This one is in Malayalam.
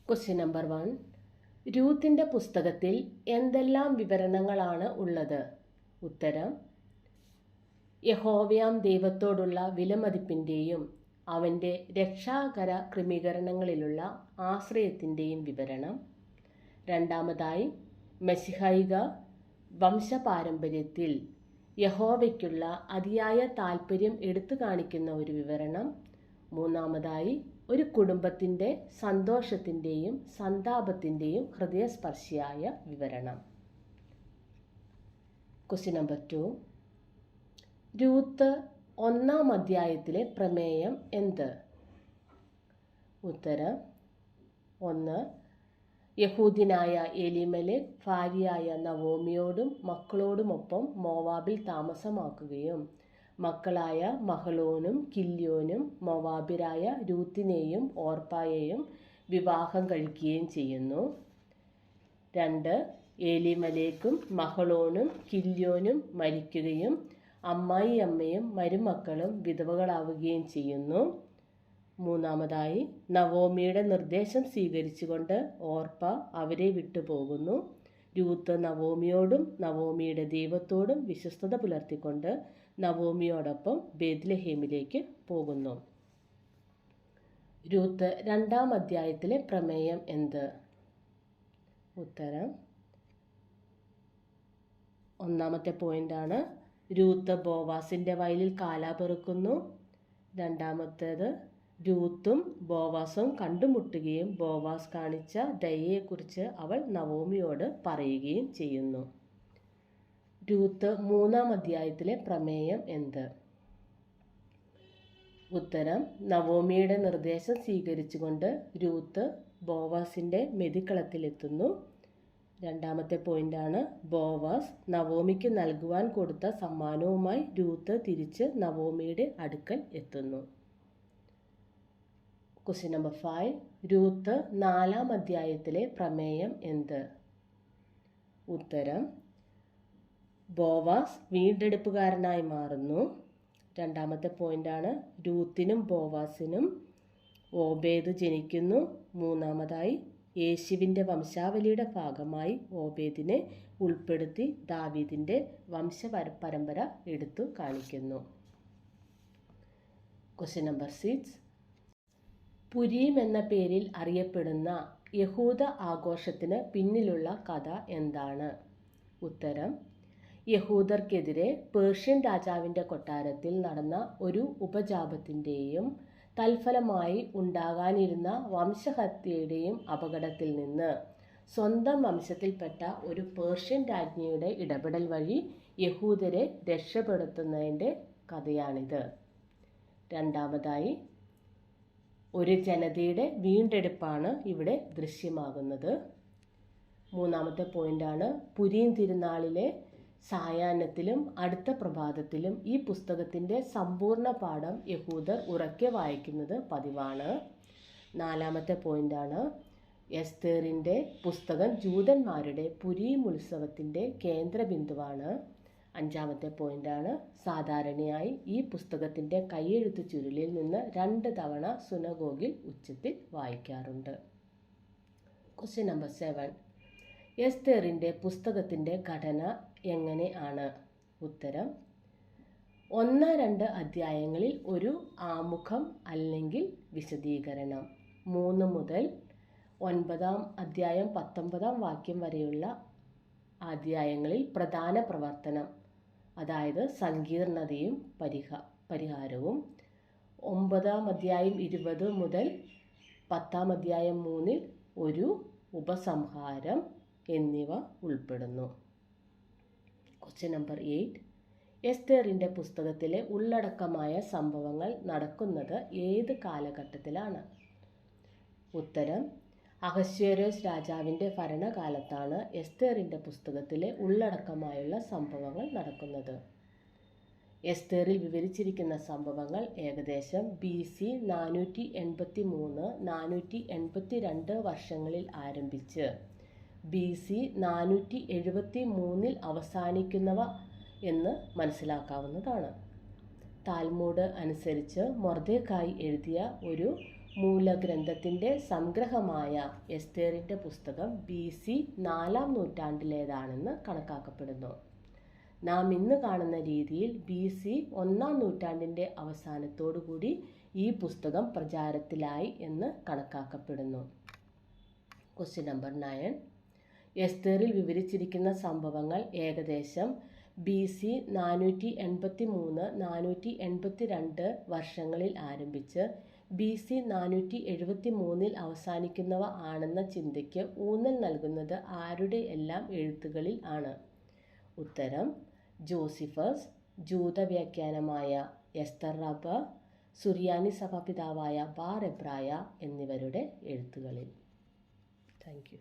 Question number 1. രൂത്തിൻ്റെ പുസ്തകത്തിൽ എന്തെല്ലാം വിവരണങ്ങളാണ് ഉള്ളത്? ഉത്തരം: യഹോവയാം ദൈവത്തോടുള്ള വിലമതിപ്പിൻ്റെയും അവൻ്റെ രക്ഷാകര ക്രമീകരണങ്ങളിലുള്ള ആശ്രയത്തിൻ്റെയും വിവരണം. രണ്ടാമതായി, മെശിഹായിക വംശപാരമ്പര്യത്തിൽ യഹോവയ്ക്കുള്ള അതിയായ താൽപ്പര്യം എടുത്തു കാണിക്കുന്ന ഒരു വിവരണം. മൂന്നാമതായി, ഒരു കുടുംബത്തിൻ്റെ സന്തോഷത്തിൻ്റെയും സന്താപത്തിൻ്റെയും ഹൃദയസ്പർശിയായ വിവരണം. Question number 2. രൂത്ത് 1-ാം അധ്യായത്തിലെ പ്രമേയം എന്ത്? ഉത്തരം: 1. യഹൂദ്യനായ എലീമേലെക്ക് ഭാര്യയായ നവോമിയോടും മക്കളോടുമൊപ്പം മോവാബിൽ താമസമാക്കുകയും മക്കളായ മഹലോനും കില്യോനും മോവാബ്യരായ രൂത്തിനെയും ഓർപ്പായെയും വിവാഹം കഴിക്കുകയും ചെയ്യുന്നു. 2. എലീമേലെക്കും മഹലോനും കില്യോനും മരിക്കുകയും അമ്മായിയമ്മയും മരുമക്കളും വിധവകളാവുകയും ചെയ്യുന്നു. മൂന്നാമതായി, നവോമിയുടെ നിർദ്ദേശം സ്വീകരിച്ചുകൊണ്ട് ഓർപ്പ അവരെ വിട്ടുപോകുന്നു. രൂത്ത് നവോമിയോടും നവോമിയുടെ ദൈവത്തോടും വിശ്വസ്തത പുലർത്തിക്കൊണ്ട് നവോമിയോടൊപ്പം ബേത്ലഹേമിലേക്ക് പോകുന്നു. രൂത്ത് 2-ാം അധ്യായത്തിലെ പ്രമേയം എന്ത്? ഉത്തരം: 1-ാമത്തെ പോയിന്റാണ് രൂത്ത് ബോവാസിൻ്റെ വയലിൽ കാലാ പെറുക്കുന്നു. 2-ാമത്തേത്, രൂത്തും ബോവാസും കണ്ടുമുട്ടുകയും ബോവാസ് കാണിച്ച ദയയെക്കുറിച്ച് അവൾ നവോമിയോട് പറയുകയും ചെയ്യുന്നു. രൂത്ത് 3-ാം അധ്യായത്തിലെ പ്രമേയം എന്ത്? ഉത്തരം: നവോമിയുടെ നിർദ്ദേശം സ്വീകരിച്ചുകൊണ്ട് രൂത്ത് ബോവാസിൻ്റെ മെതിക്കളത്തിലെത്തുന്നു. 2-ാമത്തെ പോയിന്റാണ്, ബോവാസ് നവോമിക്ക് നൽകുവാൻ കൊടുത്ത സമ്മാനവുമായി രൂത്ത് തിരിച്ച് നവോമിയുടെ അടുക്കൽ എത്തുന്നു. Question number 5. രൂത്ത് 4-ാം അധ്യായത്തിലെ പ്രമേയം എന്ത്? ഉത്തരം: ബോവാസ് വീണ്ടെടുപ്പുകാരനായി മാറുന്നു. 2-ാമത്തെ പോയിന്റാണ്, രൂത്തിനും ബോവാസിനും ഓബേദ് ജനിക്കുന്നു. 3-ാമതായി, യേശുവിൻ്റെ വംശാവലിയുടെ ഭാഗമായി ഓബേദിനെ ഉൾപ്പെടുത്തി ദാവീദിൻ്റെ വംശപരമ്പര എടുത്തു കാണിക്കുന്നു. Question number 6. പുരീം എന്ന പേരിൽ അറിയപ്പെടുന്ന യഹൂദ ആഘോഷത്തിന് പിന്നിലുള്ള കഥ എന്താണ്? ഉത്തരം: യഹൂദർക്കെതിരെ പേർഷ്യൻ രാജാവിൻ്റെ കൊട്ടാരത്തിൽ നടന്ന ഒരു ഉപജാപത്തിൻ്റെയും തൽഫലമായി ഉണ്ടാകാനിരുന്ന വംശഹത്യയുടെയും അപകടത്തിൽ നിന്ന് സ്വന്തം വംശത്തിൽപ്പെട്ട ഒരു പേർഷ്യൻ രാജ്ഞിയുടെ ഇടപെടൽ വഴി യഹൂദരെ രക്ഷപ്പെടുത്തുന്നതിൻ്റെ കഥയാണിത്. 2-ാമതായി, ഒരു ജനതയുടെ വീണ്ടെടുപ്പാണ് ഇവിടെ ദൃശ്യമാകുന്നത്. 3-ാമത്തെ പോയിന്റാണ്, പുരീം തിരുനാളിലെ സായാഹ്നത്തിലും അടുത്ത പ്രഭാതത്തിലും ഈ പുസ്തകത്തിൻ്റെ സമ്പൂർണ്ണ പാഠം യഹൂദർ ഉറക്കെ വായിക്കുന്നത് പതിവാണ്. 4-ാമത്തെ പോയിന്റാണ്, എസ്തേറിൻ്റെ പുസ്തകം ജൂതന്മാരുടെ പുരീം ഉത്സവത്തിൻ്റെ കേന്ദ്രബിന്ദുവാണ്. 5-ാമത്തെ പോയിന്റാണ്, സാധാരണയായി ഈ പുസ്തകത്തിൻ്റെ കൈയെഴുത്ത് ചുരുളിൽ നിന്ന് 2 തവണ സുനഗോഗിൽ ഉച്ചത്തിൽ വായിക്കാറുണ്ട്. Question number 7. എസ്തേറിൻ്റെ പുസ്തകത്തിൻ്റെ ഘടന എങ്ങനെ ആണ്? ഉത്തരം: 1-2 അധ്യായങ്ങളിൽ ഒരു ആമുഖം അല്ലെങ്കിൽ വിശദീകരണം. 3 മുതൽ 9-ാം അധ്യായം 19-ാം വാക്യം വരെയുള്ള അധ്യായങ്ങളിൽ പ്രധാന പ്രവർത്തനം, അതായത് സങ്കീർണതയും പരിഹാരവും. 9-ാം അധ്യായം 20 മുതൽ 10-ാം അധ്യായം 3-ൽ ഒരു ഉപസംഹാരം എന്നിവ ഉൾപ്പെടുന്നു. Question number 8. എസ്തേറിൻ്റെ പുസ്തകത്തിലെ ഉള്ളടക്കമായ സംഭവങ്ങൾ നടക്കുന്നത് ഏത് കാലഘട്ടത്തിലാണ്? ഉത്തരം: അഹശ്വേരോസ് രാജാവിൻ്റെ ഭരണകാലത്താണ് എസ്തേറിൻ്റെ പുസ്തകത്തിലെ ഉള്ളടക്കമായുള്ള സംഭവങ്ങൾ നടക്കുന്നത്. എസ്തേറിൽ വിവരിച്ചിരിക്കുന്ന സംഭവങ്ങൾ ഏകദേശം BC 483-482 വർഷങ്ങളിൽ ആരംഭിച്ച് BC 473-ൽ അവസാനിക്കുന്നവ എന്ന് മനസ്സിലാക്കാവുന്നതാണ്. താൽമൂഡ് അനുസരിച്ച് മൊർദെഖായി എഴുതിയ ഒരു മൂലഗ്രന്ഥത്തിൻ്റെ സംഗ്രഹമായ എസ്തേറിൻ്റെ പുസ്തകം BC 4-ാം നൂറ്റാണ്ടിലേതാണെന്ന് കണക്കാക്കപ്പെടുന്നു. നാം ഇന്ന് കാണുന്ന രീതിയിൽ BC 1-ാം നൂറ്റാണ്ടിൻ്റെ അവസാനത്തോടുകൂടി ഈ പുസ്തകം പ്രചാരത്തിലായി എന്ന് കണക്കാക്കപ്പെടുന്നു. Question number 9. എസ്തേറിൽ വിവരിച്ചിരിക്കുന്ന സംഭവങ്ങൾ ഏകദേശം BC 483-482 വർഷങ്ങളിൽ ആരംഭിച്ച് BC 473 അവസാനിക്കുന്നവ ആണെന്ന ചിന്തയ്ക്ക് ഊന്നൽ നൽകുന്നത് ആരുടെ എല്ലാം എഴുത്തുകളിൽ ആണ്? ഉത്തരം ജോസിഫസ്, ജൂതവ്യാഖ്യാനമായ എസ്തർ റബ, സുറിയാനി സഭാപിതാവായ ബാർ എബ്രായ എന്നിവരുടെ എഴുത്തുകളിൽ. Thank you.